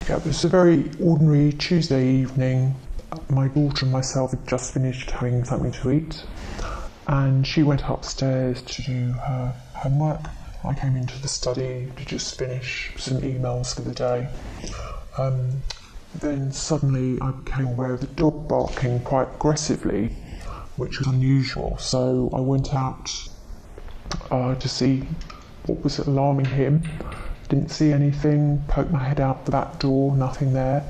Yeah, it was a very ordinary Tuesday evening. My daughter and myself had just finished having something to eat, and she went upstairs to do her homework. I came into the study to just finish some emails for the day. Then suddenly I became aware of the dog barking quite aggressively, which was unusual. So I went out to see what was alarming him. Didn't see anything, poked my head out the back door, nothing there.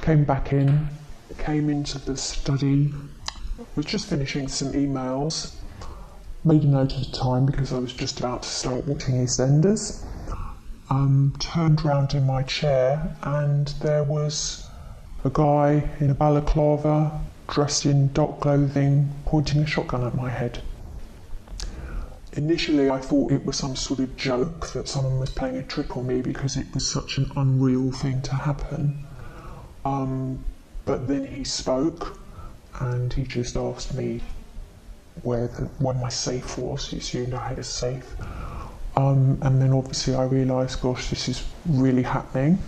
Came back in, came into the study, was just finishing some emails, made a note of the time because I was just about to start watching EastEnders. Turned round in my chair and there was a guy in a balaclava, dressed in dark clothing, pointing a shotgun at my head. Initially I thought it was some sort of joke that someone was playing a trick on me because it was such an unreal thing to happen. But then he spoke and he just asked me where my safe was. He assumed I had a safe. And then obviously I realised, gosh, this is really happening.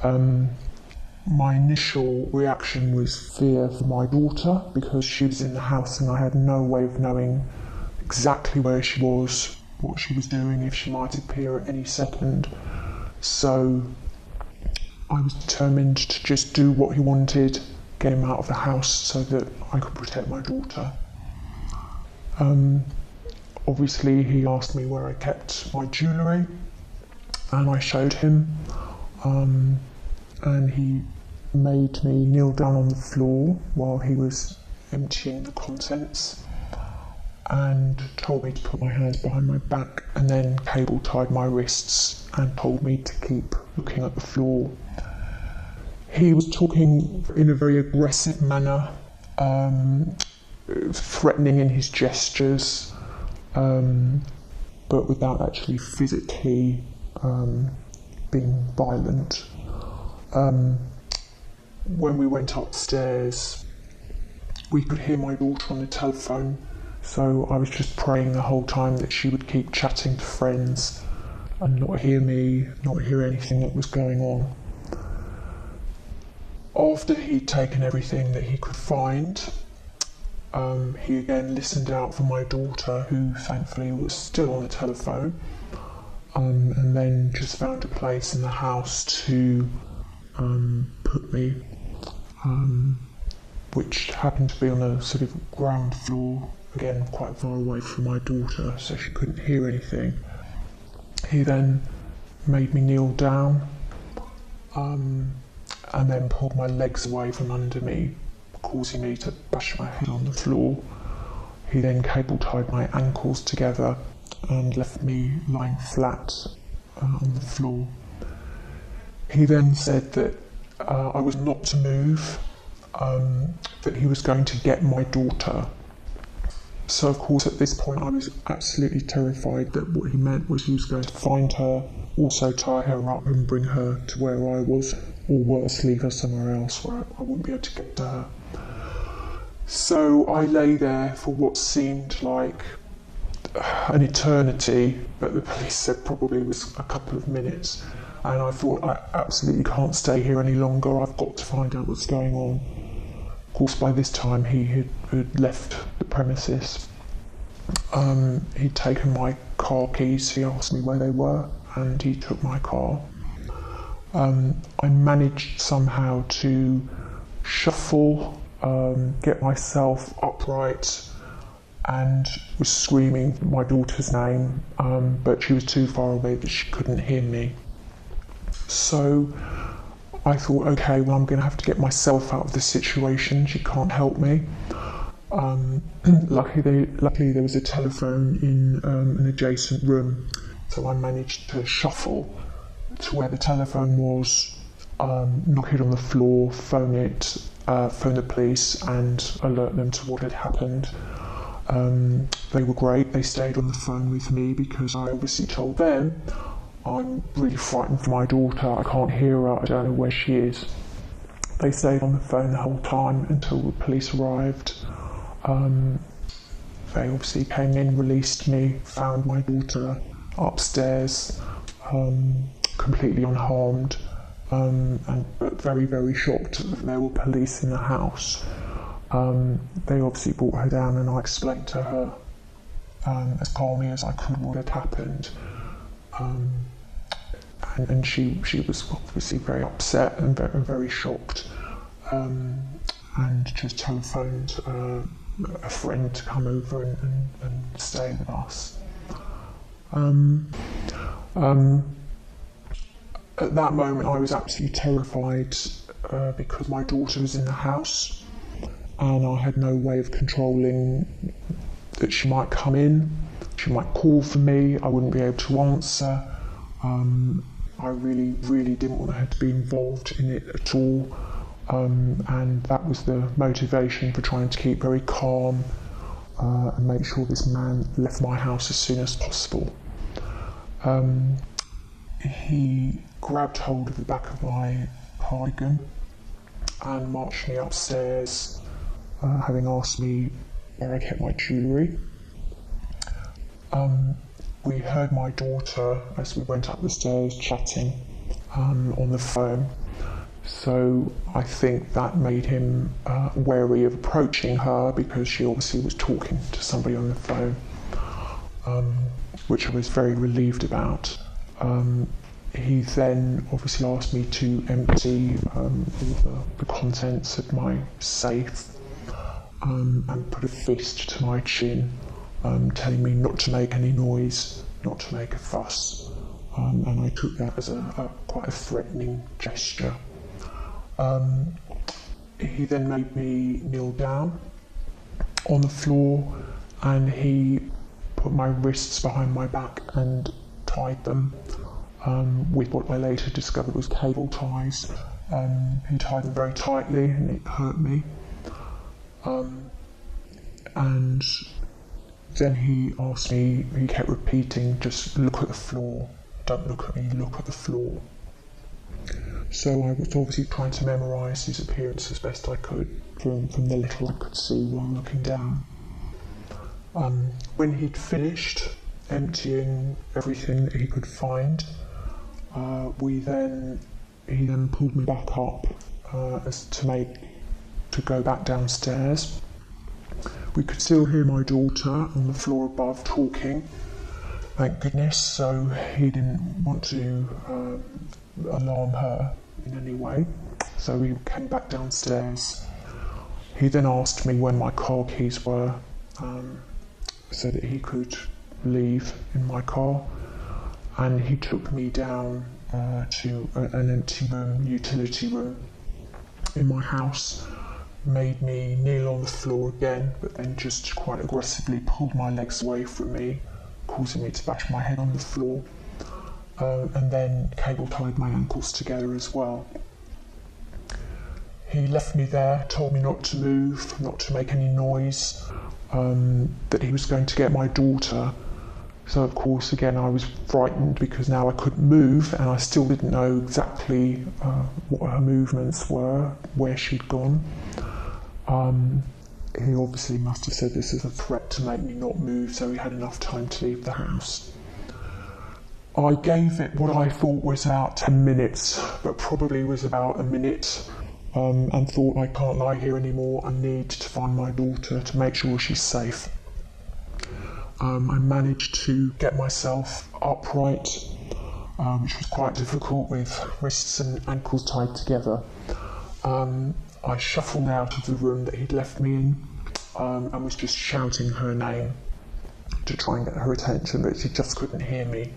My initial reaction was fear for my daughter because she was in the house and I had no way of knowing exactly where she was, what she was doing, if she might appear at any second. So I was determined to just do what he wanted, get him out of the house so that I could protect my daughter. Obviously he asked me where I kept my jewellery and I showed him, and he made me kneel down on the floor while he was emptying the contents and told me to put my hands behind my back and then cable tied my wrists and told me to keep looking at the floor. He was talking in a very aggressive manner, threatening in his gestures, but without actually physically being violent. When we went upstairs, we could hear my daughter on the telephone, so I was just praying the whole time that she would keep chatting to friends and not hear me, not hear anything that was going on. After he'd taken everything that he could find, he again listened out for my daughter, who thankfully was still on the telephone, and then just found a place in the house to put me, which happened to be on a sort of ground floor, again quite far away from my daughter, so she couldn't hear anything. He then made me kneel down, and then pulled my legs away from under me, causing me to bash my head on the floor. He then cable tied my ankles together and left me lying flat on the floor. He then said that I was not to move, that he was going to get my daughter. So of course at this point I was absolutely terrified that what he meant was he was going to find her, also tie her up and bring her to where I was, or worse, leave her somewhere else where I wouldn't be able to get to her. So I lay there for what seemed like an eternity, but the police said probably was a couple of minutes. And I thought, I absolutely can't stay here any longer, I've got to find out what's going on. Of course, by this time he had left the premises. He'd taken my car keys, he asked me where they were, and he took my car. I managed somehow to shuffle, get myself upright, and was screaming my daughter's name, but she was too far away that she couldn't hear me. So I thought, okay, well, I'm going to have to get myself out of this situation. She can't help me. Luckily there was a telephone in an adjacent room, so I managed to shuffle to where the telephone was, knock it on the floor, phone the police and alert them to what had happened. They were great. They stayed on the phone with me because I obviously told them I'm really frightened for my daughter, I can't hear her, I don't know where she is. They stayed on the phone the whole time until the police arrived. They obviously came in, released me, found my daughter upstairs, completely unharmed, but very, very shocked that there were police in the house. They obviously brought her down, and I explained to her as calmly as I could what had happened. And she was obviously very upset and very, very shocked, and just telephoned a friend to come over and stay with us. At that moment I was absolutely terrified because my daughter was in the house and I had no way of controlling that she might come in, she might call for me, I wouldn't be able to answer. I really, really didn't want her to be involved in it at all, and that was the motivation for trying to keep very calm and make sure this man left my house as soon as possible. He grabbed hold of the back of my cardigan and marched me upstairs, having asked me where I kept my jewellery. We heard my daughter as we went up the stairs chatting on the phone, so I think that made him wary of approaching her because she obviously was talking to somebody on the phone, which I was very relieved about. He then obviously asked me to empty all the contents of my safe and put a fist to my chin, telling me not to make any noise, not to make a fuss, and I took that as quite a threatening gesture. He then made me kneel down on the floor and he put my wrists behind my back and tied them with what I later discovered was cable ties. He tied them very tightly and it hurt me. And then he asked me, he kept repeating, just look at the floor, don't look at me, look at the floor. So I was obviously trying to memorise his appearance as best I could from the little I could see while looking down. When he'd finished emptying everything that he could find, he then pulled me back up to go back downstairs. We could still hear my daughter on the floor above talking, thank goodness, so he didn't want to alarm her in any way. So we came back downstairs. He then asked me when my car keys were, so that he could leave in my car, and he took me down to an empty room, utility room in my house, made me kneel on the floor again, but then just quite aggressively pulled my legs away from me, causing me to bash my head on the floor, and then cable tied my ankles together as well. He left me there, told me not to move, not to make any noise, that he was going to get my daughter. So of course again I was frightened because now I couldn't move and I still didn't know exactly what her movements were, where she'd gone. He obviously must have said this as a threat to make me not move, so he had enough time to leave the house. I gave it what I thought was about 10 minutes, but probably was about a minute, and thought, I can't lie here anymore, I need to find my daughter to make sure she's safe. I managed to get myself upright, which was quite difficult with wrists and ankles tied together. I shuffled out of the room that he'd left me in and was just shouting her name to try and get her attention, but she just couldn't hear me.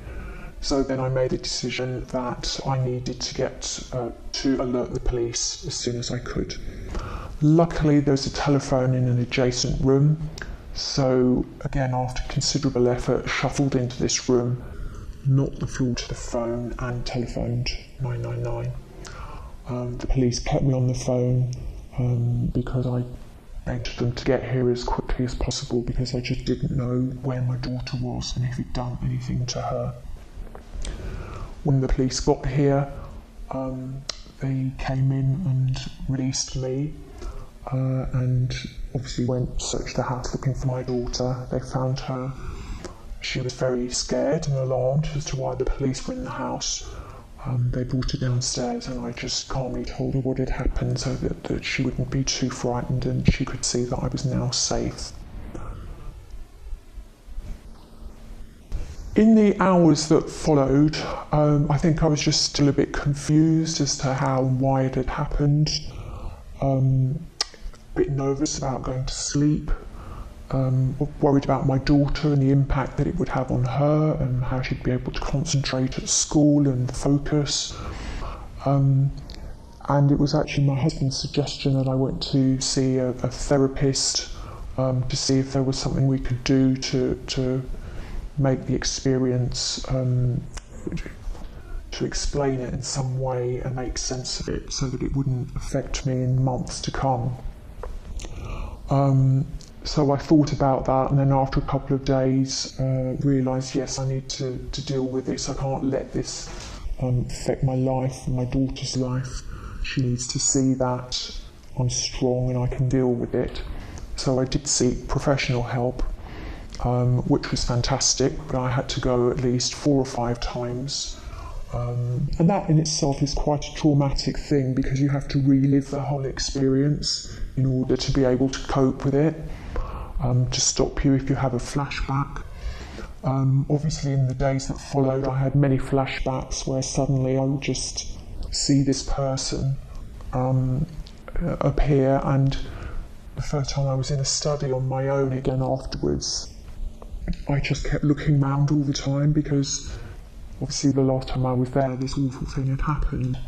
So then I made a decision that I needed to get to alert the police as soon as I could. Luckily there was a telephone in an adjacent room, so again after considerable effort shuffled into this room, knocked the floor to the phone and telephoned 999. The police kept me on the phone because I begged them to get here as quickly as possible because I just didn't know where my daughter was and if he'd done anything to her. When the police got here, they came in and released me and obviously searched the house looking for my daughter. They found her. She was very scared and alarmed as to why the police were in the house. They brought her downstairs and I just calmly told her what had happened so that she wouldn't be too frightened and she could see that I was now safe. In the hours that followed, I think I was just still a bit confused as to how and why it had happened. A bit nervous about going to sleep, worried about my daughter and the impact that it would have on her and how she'd be able to concentrate at school and focus. And it was actually my husband's suggestion that I went to see a therapist to see if there was something we could do to make the experience, to explain it in some way and make sense of it so that it wouldn't affect me in months to come. So I thought about that, and then after a couple of days realised, yes, I need to deal with this. I can't let this affect my life and my daughter's life. She needs to see that I'm strong and I can deal with it. So I did seek professional help, which was fantastic, but I had to go at least 4 or 5 times. And that in itself is quite a traumatic thing because you have to relive the whole experience in order to be able to cope with it, to stop you if you have a flashback. Obviously in the days that followed I had many flashbacks where suddenly I would just see this person appear, and the first time I was in a study on my own again afterwards, I just kept looking round all the time because obviously the last time I was there this awful thing had happened.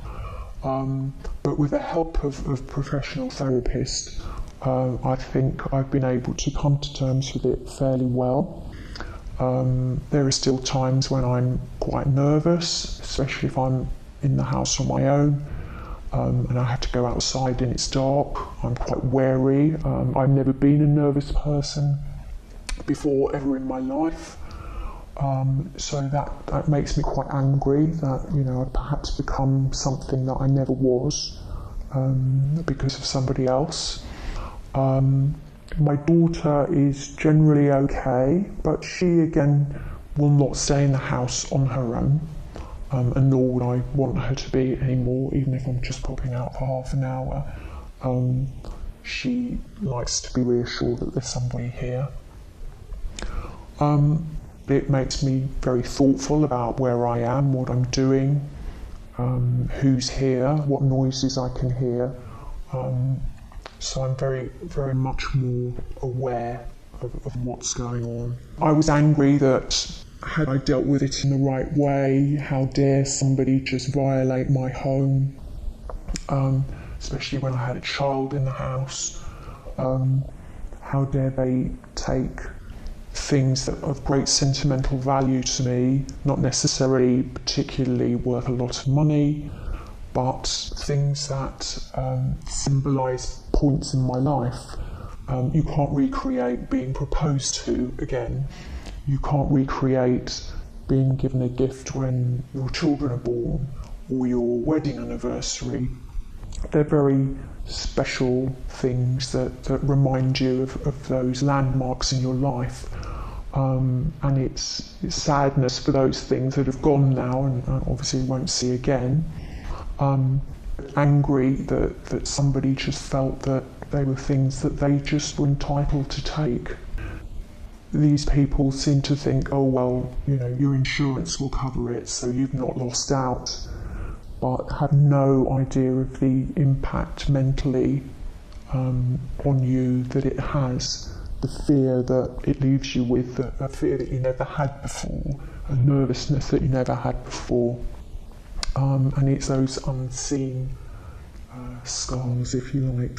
But with the help of professional therapists, I think I've been able to come to terms with it fairly well. There are still times when I'm quite nervous, especially if I'm in the house on my own and I have to go outside and it's dark. I'm quite wary. I've never been a nervous person before ever in my life. So that makes me quite angry that, you know, I've perhaps become something that I never was because of somebody else. My daughter is generally okay, but she again will not stay in the house on her own, and nor would I want her to be anymore, even if I'm just popping out for half an hour. She likes to be reassured that there's somebody here. It makes me very thoughtful about where I am, what I'm doing, who's here, what noises I can hear. So I'm very, very much more aware of what's going on. I was angry that had I dealt with it in the right way, how dare somebody just violate my home, especially when I had a child in the house. How dare they take things that are of great sentimental value to me, not necessarily particularly worth a lot of money, but things that symbolise points in my life. You can't recreate being proposed to again. You can't recreate being given a gift when your children are born or your wedding anniversary. They're very special things that remind you of those landmarks in your life. And it's sadness for those things that have gone now and obviously won't see again. Angry that somebody just felt that they were things that they just were entitled to take. These people seem to think, oh well, you know, your insurance will cover it, so you've not lost out, but have no idea of the impact mentally on you that it has, the fear that it leaves you with, a fear that you never had before, a nervousness that you never had before. And it's those unseen scars, if you like,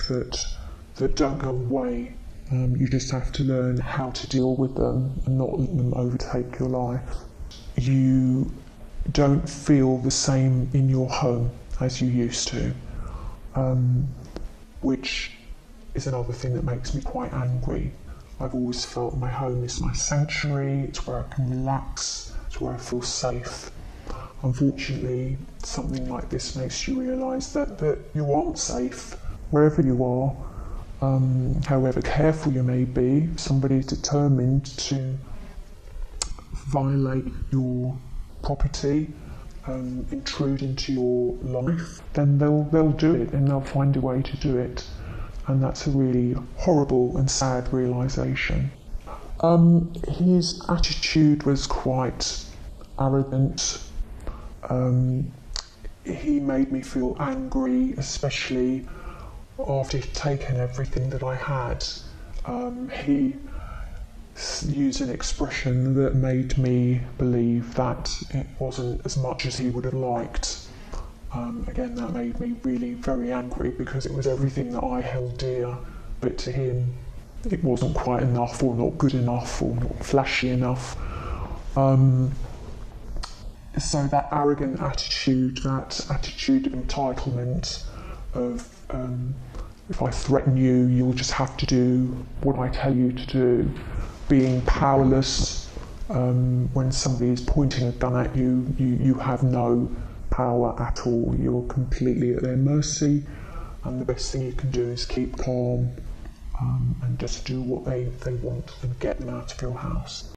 that don't go away. You just have to learn how to deal with them and not let them overtake your life. You don't feel the same in your home as you used to, which is another thing that makes me quite angry. I've always felt my home is my sanctuary, it's where I can relax, it's where I feel safe. Unfortunately, something like this makes you realise that you aren't safe wherever you are. However careful you may be, somebody is determined to violate your property, intrude into your life, then they'll do it, and they'll find a way to do it. And that's a really horrible and sad realisation. His attitude was quite arrogant. He made me feel angry, especially after he'd taken everything that I had. He used an expression that made me believe that it wasn't as much as he would have liked. Again, that made me really very angry because it was everything that I held dear, but to him it wasn't quite enough, or not good enough, or not flashy enough. So that arrogant attitude, that attitude of entitlement, of if I threaten you, you'll just have to do what I tell you to do, being powerless when somebody is pointing a gun at you, you have no power at all. You're completely at their mercy, and the best thing you can do is keep calm and just do what they want and get them out of your house.